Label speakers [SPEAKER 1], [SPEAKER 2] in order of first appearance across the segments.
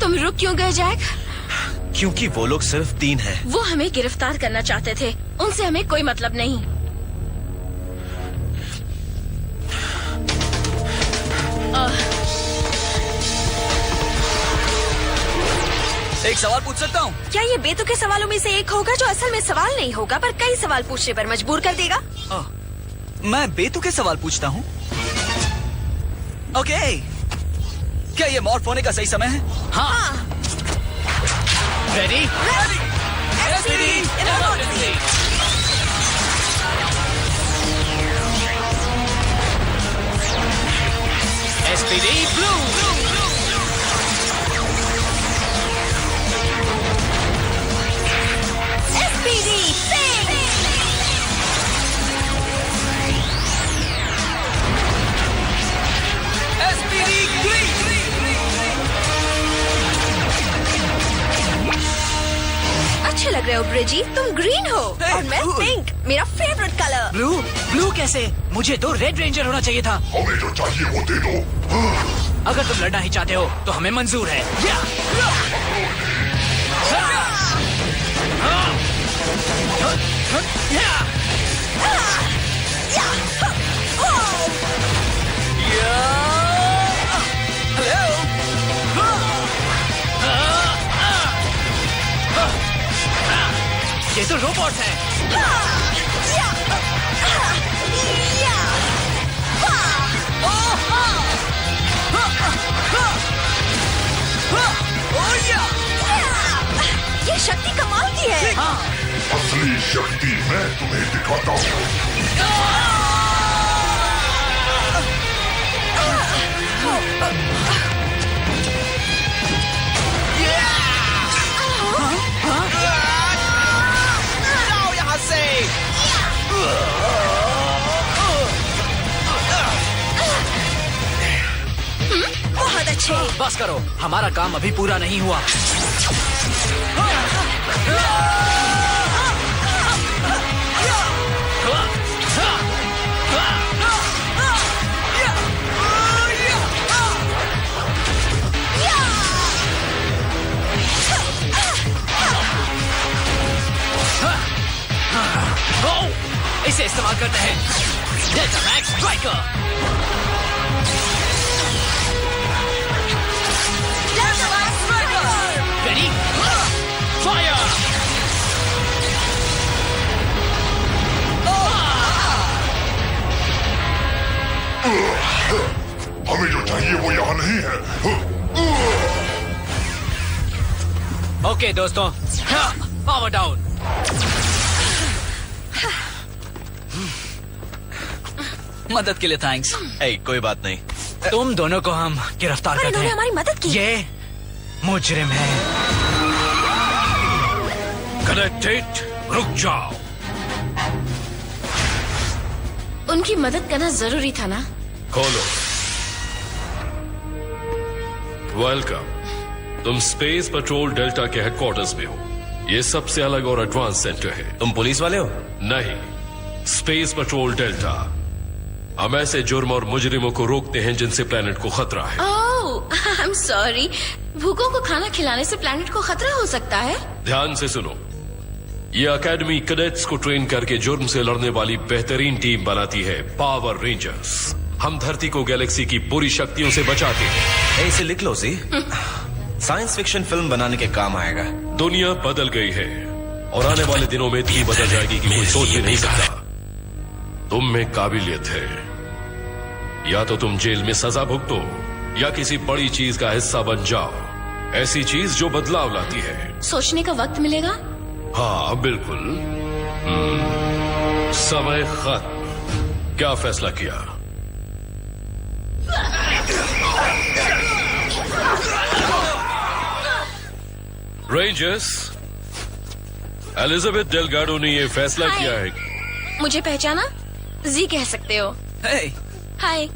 [SPEAKER 1] तुम रुक क्यों गए जैक?
[SPEAKER 2] क्योंकि वो लोग सिर्फ 3 हैं।
[SPEAKER 1] वो हमें गिरफ्तार करना चाहते थे, उनसे हमें कोई मतलब नहीं।
[SPEAKER 3] एक सवाल पूछ सकता हूँ?
[SPEAKER 1] क्या ये बेतुके सवालों में से एक होगा जो असल में सवाल नहीं होगा पर कई सवाल पूछने पर मजबूर कर देगा?
[SPEAKER 3] मैं बेतुके सवाल पूछता हूँ। ओके, क्या ये मॉर्फ होने का सही समय है?
[SPEAKER 1] हाँ।
[SPEAKER 4] रेडी? SPD blue.
[SPEAKER 1] अच्छे लग रहे हो ब्रिजी, तुम ग्रीन हो और मैं पिंक, मेरा फेवरेट कलर।
[SPEAKER 4] ब्लू? ब्लू कैसे? मुझे तो रेड रेंजर होना चाहिए था।
[SPEAKER 5] हमें जो चाहिए वो दे दो।
[SPEAKER 4] अगर तुम लड़ना ही चाहते हो तो हमें मंजूर है। ये तो रोबोट है।
[SPEAKER 1] ये शक्ति कमाल की है।
[SPEAKER 5] असली शक्ति मैं तुम्हें दिखाता हूँ।
[SPEAKER 3] जाओ यहाँ से।
[SPEAKER 1] बहुत अच्छे।
[SPEAKER 4] बस करो, हमारा काम अभी पूरा नहीं हुआ। इसे इस्तेमाल करते हैं। Delta max striker. Ready? Fire!
[SPEAKER 5] हमें जो चाहिए वो यहाँ नहीं है।
[SPEAKER 4] ओके दोस्तों, पावर डाउन।
[SPEAKER 3] मदद के लिए थैंक्स।
[SPEAKER 2] कोई बात नहीं।
[SPEAKER 4] तुम दोनों को हम गिरफ्तार करते
[SPEAKER 1] इन्होंने
[SPEAKER 4] हैं।
[SPEAKER 1] हमारी मदद की।
[SPEAKER 4] ये मुजरिम है।
[SPEAKER 6] कनेक्टेड, रुक जाओ।
[SPEAKER 1] उनकी मदद करना जरूरी था ना?
[SPEAKER 6] खोलो। वेलकम। तुम स्पेस पेट्रोल डेल्टा के हेडक्वार्टर्स में हो। ये सबसे अलग और एडवांस सेंटर है।
[SPEAKER 2] तुम पुलिस वाले हो?
[SPEAKER 6] नहीं, स्पेस पेट्रोल डेल्टा। हम ऐसे जुर्म और मुजरिमों को रोकते हैं जिनसे प्लेनेट को खतरा है।
[SPEAKER 1] ओह, आई एम सॉरी। भूखों को खाना खिलाने से प्लेनेट को खतरा हो सकता है?
[SPEAKER 6] ध्यान से सुनो, ये अकेडमी कैडेट्स को ट्रेन करके जुर्म से लड़ने वाली बेहतरीन टीम बनाती है, पावर रेंजर्स। हम धरती को गैलेक्सी की बुरी शक्तियों से बचाते हैं।
[SPEAKER 2] इसे लिख लो सी। साइंस फिक्शन फिल्म बनाने के काम आएगा।
[SPEAKER 6] दुनिया बदल गई है और आने वाले दिनों में इतनी बदल जाएगी कि कोई सोच भी नहीं सकता। तुम में काबिलियत है, या तो तुम जेल में सजा भुगतो या किसी बड़ी चीज का हिस्सा बन जाओ। ऐसी चीज जो बदलाव लाती है।
[SPEAKER 1] सोचने का वक्त मिलेगा?
[SPEAKER 6] हाँ बिल्कुल। समय खत्म। क्या फैसला किया? रेंजर्स, एलिजाबेथ डेलगाडो ने यह फैसला
[SPEAKER 1] हाय।
[SPEAKER 6] किया है।
[SPEAKER 1] मुझे पहचाना? जी कह सकते हो।
[SPEAKER 3] Hey,
[SPEAKER 1] हाय।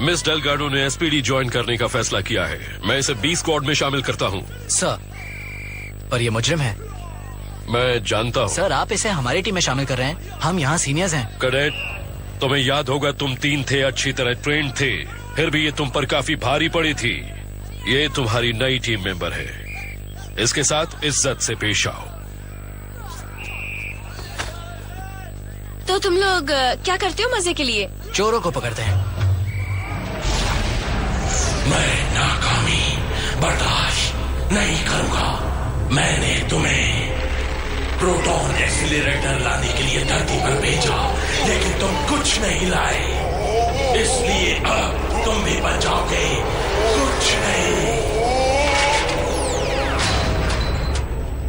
[SPEAKER 6] मिस डेलगाडो ने एसपीडी ज्वाइन करने का फैसला किया है। मैं इसे बी स्क्वाड में शामिल करता हूँ।
[SPEAKER 4] सर, पर ये मुजरिम है।
[SPEAKER 6] मैं जानता हूँ।
[SPEAKER 4] सर, आप इसे हमारी टीम में शामिल कर रहे हैं। हम यहाँ सीनियर्स हैं।
[SPEAKER 6] कैडेट, तुम्हें याद होगा तुम 3 थे, अच्छी तरह ट्रेंड थे, फिर भी ये तुम पर काफी भारी पड़ी थी। ये तुम्हारी नई टीम मेंबर है। इसके साथ इज्जत से पेश आओ।
[SPEAKER 1] तो तुम लोग क्या करते हो मजे के लिए?
[SPEAKER 4] चोरों को पकड़ते हैं।
[SPEAKER 7] मैं नाकामी बर्दाश्त नहीं करूंगा। मैंने तुम्हें प्रोटॉन एक्सीलरेटर लाने के लिए धरती पर भेजा, लेकिन तुम कुछ नहीं लाए। इसलिए अब तुम भी बच जाओगे। कुछ नहीं।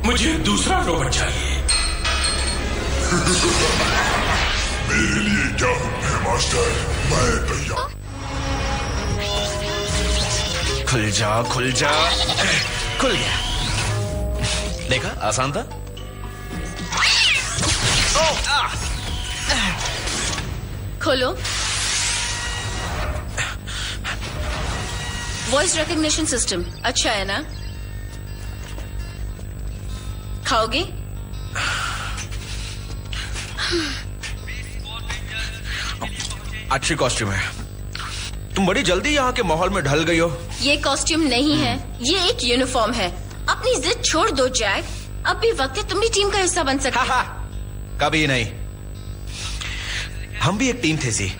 [SPEAKER 7] मुझे दूसरा रोबोट चाहिए।
[SPEAKER 5] मेरे लिए क्या हुक्म है मास्टर? मैं तैयार।
[SPEAKER 2] खुल जा, खुल जा।
[SPEAKER 3] खुल गया।
[SPEAKER 2] देखा, आसान था।
[SPEAKER 1] खोलो। वॉइस रिकॉग्निशन सिस्टम अच्छा है ना? खाओगे?
[SPEAKER 2] अच्छी कॉस्ट्यूम है। तुम बड़ी जल्दी यहाँ के माहौल में ढल गई हो।
[SPEAKER 1] ये कॉस्ट्यूम नहीं है, ये एक यूनिफॉर्म है। अपनी जिद छोड़ दो जैक। अब भी वक्त है तुम भी टीम का हिस्सा बन सकते हो।
[SPEAKER 2] कभी नहीं। हम भी एक टीम थे जी।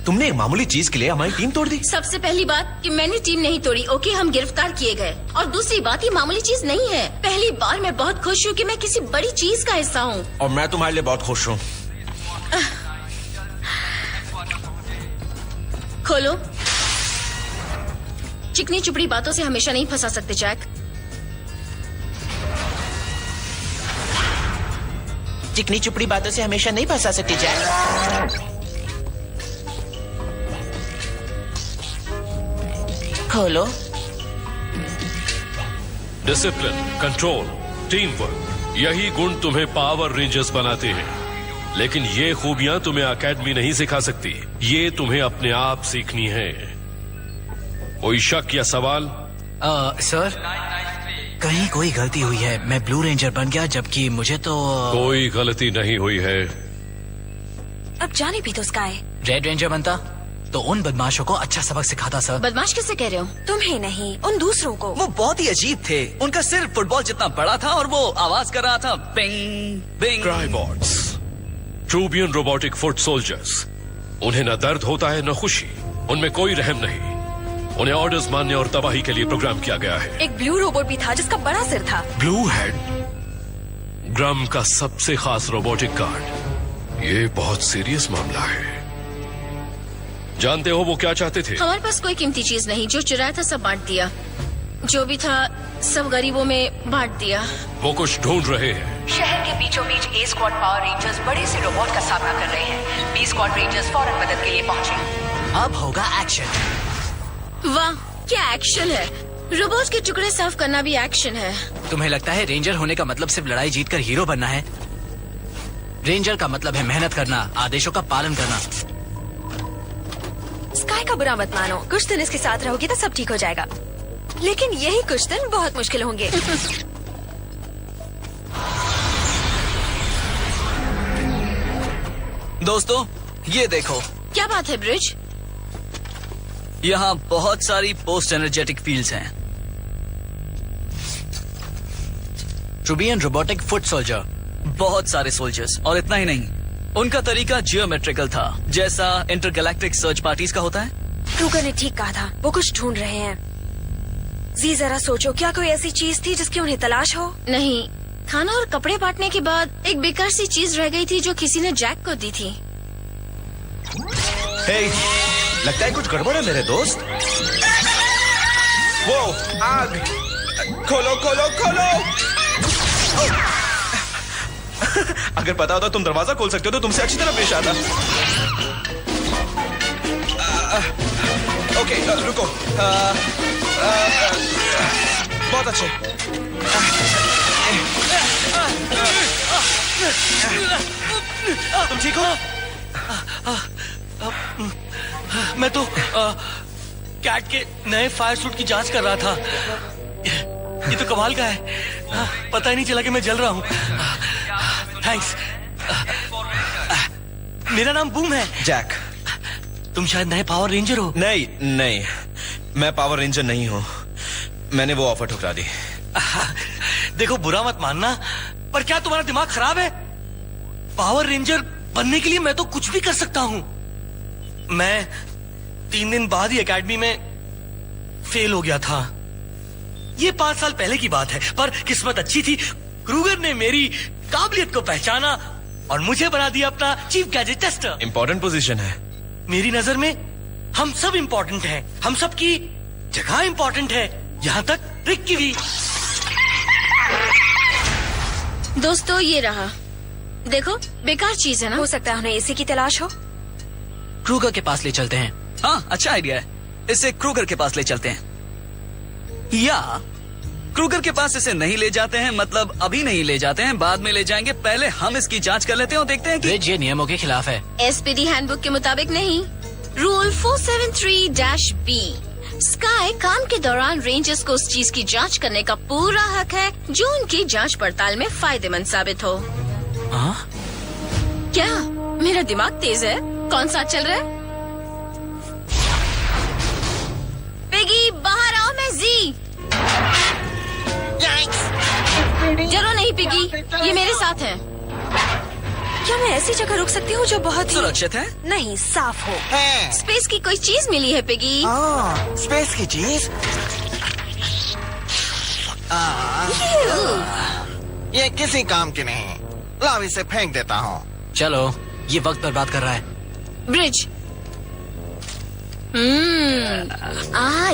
[SPEAKER 2] तुमने एक मामूली चीज के लिए हमारी टीम तोड़ दी।
[SPEAKER 1] सबसे पहली बात कि मैंने टीम नहीं तोड़ी। ओके, हम गिरफ्तार किए गए। और दूसरी बात, ये मामूली चीज नहीं है। पहली बार मैं बहुत खुश हूँ कि मैं किसी बड़ी चीज का हिस्सा हूँ।
[SPEAKER 2] और मैं तुम्हारे लिए बहुत खुश हूँ।
[SPEAKER 1] खोलो। चिकनी चुपड़ी बातों से हमेशा नहीं फंसा सकते जैक।
[SPEAKER 8] चिकनी चुपड़ी बातों से हमेशा नहीं फंसा सकती जैक। खोलो।
[SPEAKER 6] डिसिप्लिन, कंट्रोल, टीम वर्क, यही गुण तुम्हें पावर रेंजर्स बनाते हैं। लेकिन ये खूबियां तुम्हें एकेडमी नहीं सिखा सकती। ये तुम्हें अपने आप सीखनी है। कोई शक या सवाल?
[SPEAKER 4] सर, कहीं कोई गलती हुई है। मैं ब्लू रेंजर बन गया, जबकि मुझे तो
[SPEAKER 6] कोई गलती नहीं हुई है।
[SPEAKER 9] अब जाने भी तो स्काई।
[SPEAKER 4] रेड रेंजर बनता तो उन बदमाशों को अच्छा सबक सिखाता सर।
[SPEAKER 1] बदमाश किससे कह रहे हो?
[SPEAKER 9] तुम्हें नहीं, उन दूसरों को।
[SPEAKER 3] वो बहुत ही अजीब थे। उनका सिर फुटबॉल जितना बड़ा था और वो आवाज कर रहा था, बिंग बिंग।
[SPEAKER 6] ट्राइबॉट्स, ट्रूबियन रोबोटिक फुट सोल्जर्स। उन्हें न दर्द होता है न खुशी। उनमें कोई रहम नहीं। उन्हें ऑर्डर्स मानने और तबाही के लिए प्रोग्राम किया गया है।
[SPEAKER 9] एक ब्लू रोबोट भी था जिसका बड़ा सिर था।
[SPEAKER 6] ब्लू हेड, ग्रम का सबसे खास रोबोटिक गार्ड। ये बहुत सीरियस मामला है। जानते हो वो क्या चाहते थे?
[SPEAKER 1] हमारे पास कोई कीमती चीज नहीं। जो चुराया था सब बांट दिया। जो भी था सब गरीबों में बांट दिया।
[SPEAKER 6] वो कुछ ढूंढ रहे हैं।
[SPEAKER 10] शहर के बीचों बीच ए स्क्वाड पावर रेंजर्स बड़े से रोबोट का सामना कर रहे हैं। बी स्क्वाड रेंजर्स फौरन मदद के लिए पहुंचे।
[SPEAKER 4] अब होगा एक्शन।
[SPEAKER 1] वाह, क्या एक्शन है। रोबोट के टुकड़े साफ करना भी एक्शन है।
[SPEAKER 4] तुम्हें लगता है रेंजर होने का मतलब सिर्फ लड़ाई जीतकर हीरो बनना है? रेंजर का मतलब है मेहनत करना, आदेशों का पालन करना।
[SPEAKER 9] स्काई का बुरा मत मानो। कुछ दिन इसके साथ रहोगी तो सब ठीक हो जाएगा। लेकिन यही कुछ दिन बहुत मुश्किल होंगे।
[SPEAKER 3] दोस्तों, ये देखो।
[SPEAKER 1] क्या बात है ब्रिज?
[SPEAKER 3] यहाँ बहुत सारी पोस्ट एनर्जेटिक फील्ड्स हैं।
[SPEAKER 4] ट्रूबियन रोबोटिक फुट सोल्जर।
[SPEAKER 3] बहुत सारे सोल्जर्स, और इतना ही नहीं, उनका तरीका जियोमेट्रिकल था, जैसा इंटरगैलेक्टिक सर्च पार्टीज का होता है।
[SPEAKER 9] क्रूगर ने ठीक कहा था, वो कुछ ढूंढ रहे हैं। जी जरा सोचो, क्या कोई ऐसी चीज थी जिसकी उन्हें तलाश हो?
[SPEAKER 1] नहीं, खाना और कपड़े बांटने के बाद एक बेकार सी चीज रह गई थी जो किसी ने जैक को दी थी।
[SPEAKER 2] हे, लगता है कुछ गड़बड़ है मेरे दोस्त। वो आग! खोलो खोलो खोलो! अगर पता होता तुम दरवाजा खोल सकते हो तो तुमसे अच्छी तरह पेश आता। ओके, रुको। बहुत अच्छे। तुम ठीक हो?
[SPEAKER 11] मैं तो कैट के नए फायर सूट की जांच कर रहा था। ये तो कमाल का है, पता ही नहीं चला कि मैं जल रहा हूँ। थैंक्स। मेरा नाम बूम है।
[SPEAKER 2] जैक।
[SPEAKER 11] तुम शायद नए पावर रेंजर हो।
[SPEAKER 2] नहीं नहीं, मैं पावर रेंजर नहीं हूँ। मैंने वो ऑफर ठुकरा दी।
[SPEAKER 11] देखो, बुरा मत मानना, पर क्या तुम्हारा दिमाग खराब है? पावर रेंजर बनने के लिए मैं तो कुछ भी कर सकता हूँ। मैं 3 दिन बाद ही एकेडमी में फेल हो गया था। ये 5 साल पहले की बात है, पर किस्मत अच्छी थी। क्रूगर ने मेरी काबिलियत को पहचाना और मुझे बना दिया अपना chief gadget tester.
[SPEAKER 2] Important position है।
[SPEAKER 11] मेरी नजर में हम सब इंपॉर्टेंट हैं। हम सब की जगह इंपॉर्टेंट है, यहाँ तक रिक की भी।
[SPEAKER 1] दोस्तों, ये रहा। देखो, बेकार चीज है ना।
[SPEAKER 9] हो सकता है उन्हें इसी की तलाश हो।
[SPEAKER 4] क्रूगर के पास ले चलते हैं।
[SPEAKER 3] हाँ, अच्छा आइडिया है। इसे क्रूगर के पास ले चलते हैं। या क्रूगर के पास इसे नहीं ले जाते हैं, मतलब अभी नहीं ले जाते हैं, बाद में ले जाएंगे। पहले हम इसकी जांच कर लेते हैं और देखते हैं कि
[SPEAKER 4] ये नियमों के खिलाफ है।
[SPEAKER 1] SPD हैंडबुक के मुताबिक नहीं। Rule 473-B। स्काई काम के दौरान रेंजर्स को उस चीज की जांच करने का पूरा हक है जो उनकी जांच पड़ताल में फायदेमंद साबित हो। क्या मेरा दिमाग तेज है? कौन सा चल रहा है? पिगी, बाहर आओ। मैं जी। जरो नहीं पिगी, ये मेरे साथ है।
[SPEAKER 9] क्या मैं ऐसी जगह रुक सकती हूँ जो बहुत ही
[SPEAKER 3] सुरक्षित है?
[SPEAKER 9] नहीं, साफ हो।
[SPEAKER 1] स्पेस की कोई चीज मिली है पिगी?
[SPEAKER 8] स्पेस की चीज? ये किसी काम की नहीं। लाओ इसे फेंक देता हूँ।
[SPEAKER 4] चलो, ये वक्त बर्बाद कर रहा है।
[SPEAKER 1] ब्रिज।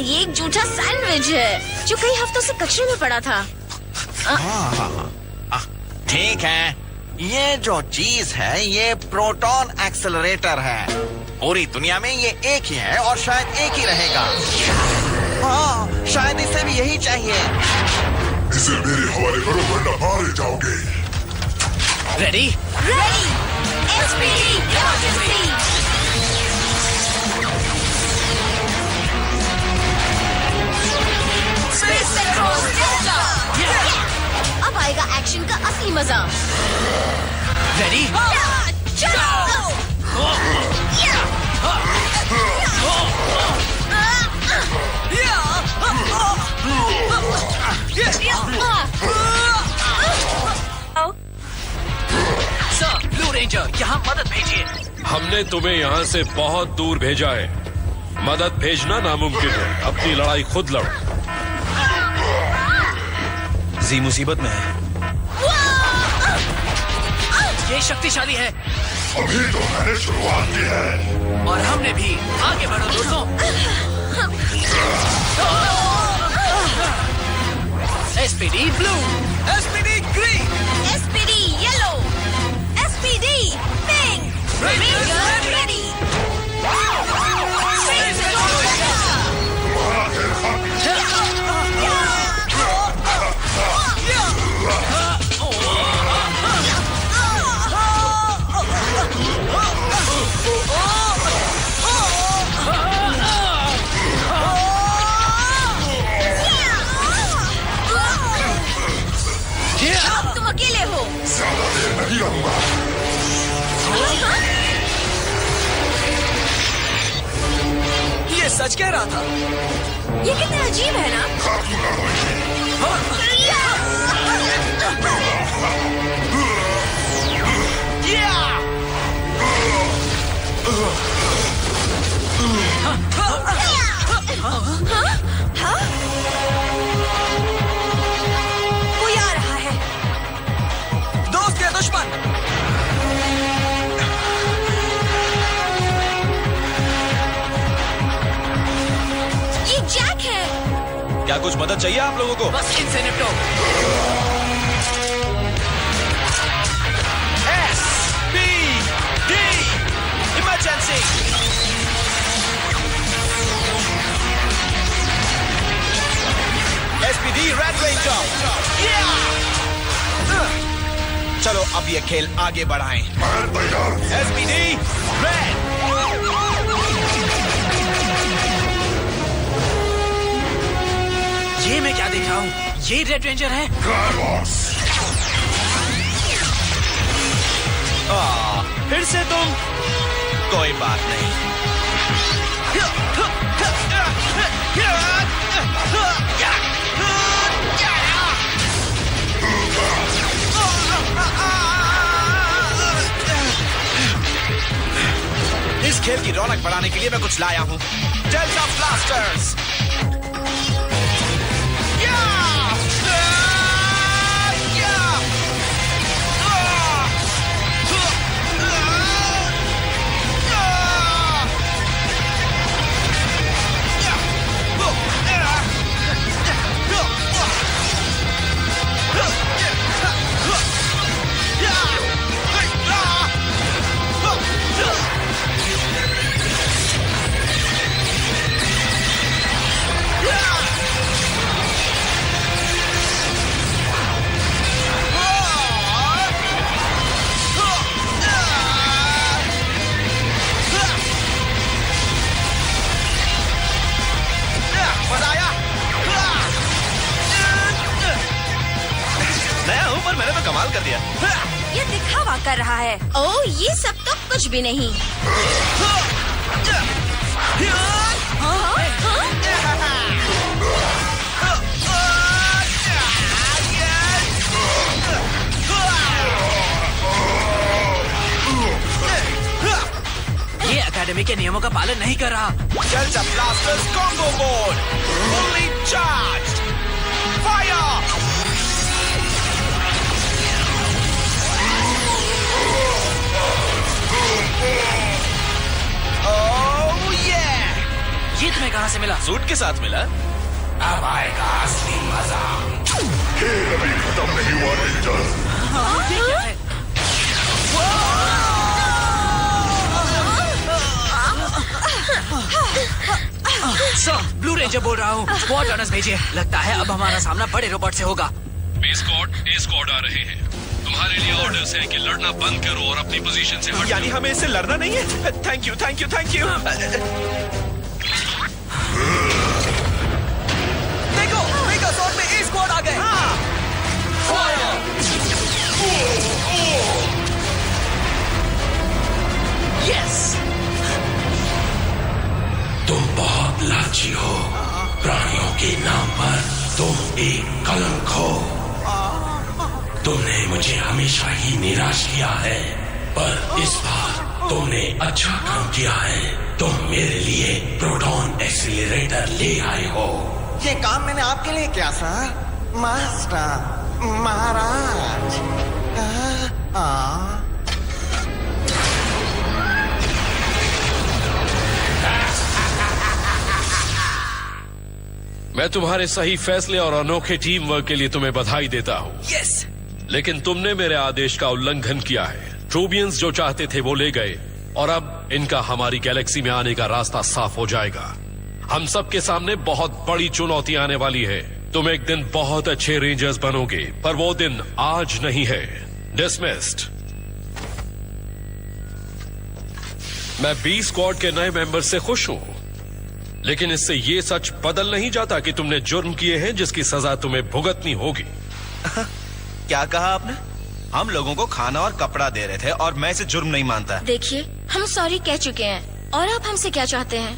[SPEAKER 1] ये एक जूठा सैंडविच है जो कई हफ्तों से कचरे में पड़ा था।
[SPEAKER 8] ठीक है, ये जो चीज है ये प्रोटॉन एक्सेलरेटर है। पूरी दुनिया में ये एक ही है और शायद एक ही रहेगा। हाँ, शायद इसे भी यही चाहिए।
[SPEAKER 5] इसे मेरे हवाले करो वरना मारे जाओगे।
[SPEAKER 4] Ready?
[SPEAKER 1] Ready. SPD emergency. Space petrol delta. अब आएगा एक्शन का असली मजा।
[SPEAKER 4] रेडी?
[SPEAKER 1] चलो।
[SPEAKER 4] सर, ब्लू रेंजर, यहाँ मदद भेजिए।
[SPEAKER 6] हमने तुम्हें यहाँ से बहुत दूर भेजा है। मदद भेजना नामुमकिन है। अपनी लड़ाई खुद लड़ो।
[SPEAKER 2] जी मुसीबत में है।
[SPEAKER 4] ये शक्तिशाली है
[SPEAKER 5] अभी तो मैंने शुरुआत की है।
[SPEAKER 4] और हमने भी। आगे बढ़ो दोस्तों। SPD blue, SPD green,
[SPEAKER 1] SPD yellow, SPD pink. Ranger ready. तुम अकेले हो।
[SPEAKER 5] ज्यादा देर नहीं रहूंगा।
[SPEAKER 3] ये सच कह रहा था।
[SPEAKER 9] ये कितना अजीब है ना। कोई आ रहा है।
[SPEAKER 3] दोस्त या दुश्मन?
[SPEAKER 1] ये जैक है।
[SPEAKER 2] क्या कुछ मदद चाहिए आप लोगों को?
[SPEAKER 4] बस इनसे निपटो।
[SPEAKER 2] SPD emergency. SPD SPD red ranger. चलो अब ये खेल आगे बढ़ाएं। SPD red.
[SPEAKER 4] ये मैं क्या देख रहा हूँ? ये रेड रेंजर है?
[SPEAKER 2] फिर से तुम? कोई बात नहीं। इस खेल की रौनक बढ़ाने के लिए मैं कुछ लाया हूँ। Delta blasters. पर मैंने तो कमाल कर दिया।
[SPEAKER 9] ये दिखावा कर रहा है।
[SPEAKER 1] ओ, ये सब तो कुछ भी नहीं।
[SPEAKER 4] ये एकेडमी के नियमों का पालन नहीं कर रहा।
[SPEAKER 2] Delta blasters combo mode, fully charged, fire!
[SPEAKER 4] ये तुम्हें कहाँ से मिला?
[SPEAKER 2] सूट के साथ मिला।
[SPEAKER 7] अब आएगा असली मजा।
[SPEAKER 5] खेल अभी खत्म नहीं हुआ रेंजर्स।
[SPEAKER 4] ये क्या है? सर, ब्लू रेंजर बोल रहा हूँ। स्क्वाड रनर्स भेजिए। लगता है अब हमारा सामना बड़े रोबोट से होगा।
[SPEAKER 6] बी स्क्वाड, ए स्क्वाड आ रहे हैं। तुम्हारे लिए ऑर्डर्स हैं कि लड़ना बंद करो और अपनी पोजीशन से हट।
[SPEAKER 2] यानी हमें इससे लड़ना नहीं है? Thank you, thank you, thank you.
[SPEAKER 3] देखो, मेगाजॉर्ड में ए स्क्वाड आ गए।
[SPEAKER 4] यस।
[SPEAKER 7] तुम बहुत लाची हो। प्राणियों के नाम पर तुम एक कलंक हो। तुमने मुझे हमेशा ही निराश किया है, पर इस बार तुमने अच्छा काम किया है। तुम मेरे लिए प्रोटॉन एक्सीलरेटर ले आए हो।
[SPEAKER 8] ये काम मैंने आपके लिए किया सर। मास्टर, महाराज।
[SPEAKER 6] मैं तुम्हारे सही फैसले और अनोखे टीम वर्क के लिए तुम्हें बधाई देता हूँ।
[SPEAKER 3] यस।
[SPEAKER 6] लेकिन तुमने मेरे आदेश का उल्लंघन किया है। ट्रूबियंस जो चाहते थे वो ले गए और अब इनका हमारी गैलेक्सी में आने का रास्ता साफ हो जाएगा। हम सब के सामने बहुत बड़ी चुनौती आने वाली है। तुम एक दिन बहुत अच्छे रेंजर्स बनोगे, पर वो दिन आज नहीं है। डिसमिस्ड। मैं बी स्क्वाड के नए मेंबर से खुश हूं, लेकिन इससे ये सच बदल नहीं जाता कि तुमने जुर्म किए हैं जिसकी सजा तुम्हें भुगतनी होगी।
[SPEAKER 2] क्या कहा आपने? हम लोगों को खाना और कपड़ा दे रहे थे और मैं इसे जुर्म नहीं मानता।
[SPEAKER 1] देखिए, हम सॉरी कह चुके हैं और आप हमसे क्या चाहते हैं?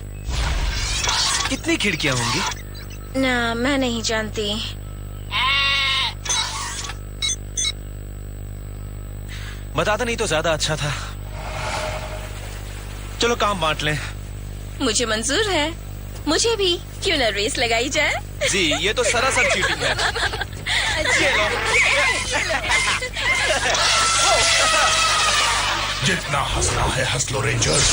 [SPEAKER 2] कितनी खिड़कियां होंगी?
[SPEAKER 1] ना, मैं नहीं जानती।
[SPEAKER 2] बताता नहीं तो ज्यादा अच्छा था। चलो काम बांट लें।
[SPEAKER 1] मुझे मंजूर है। मुझे भी। क्यों ना रेस लगाई जाए?
[SPEAKER 2] जी, ये तो सरासर चीटिंग है। ये लो।
[SPEAKER 5] जितना हंसना है हंस लो रेंजर्स।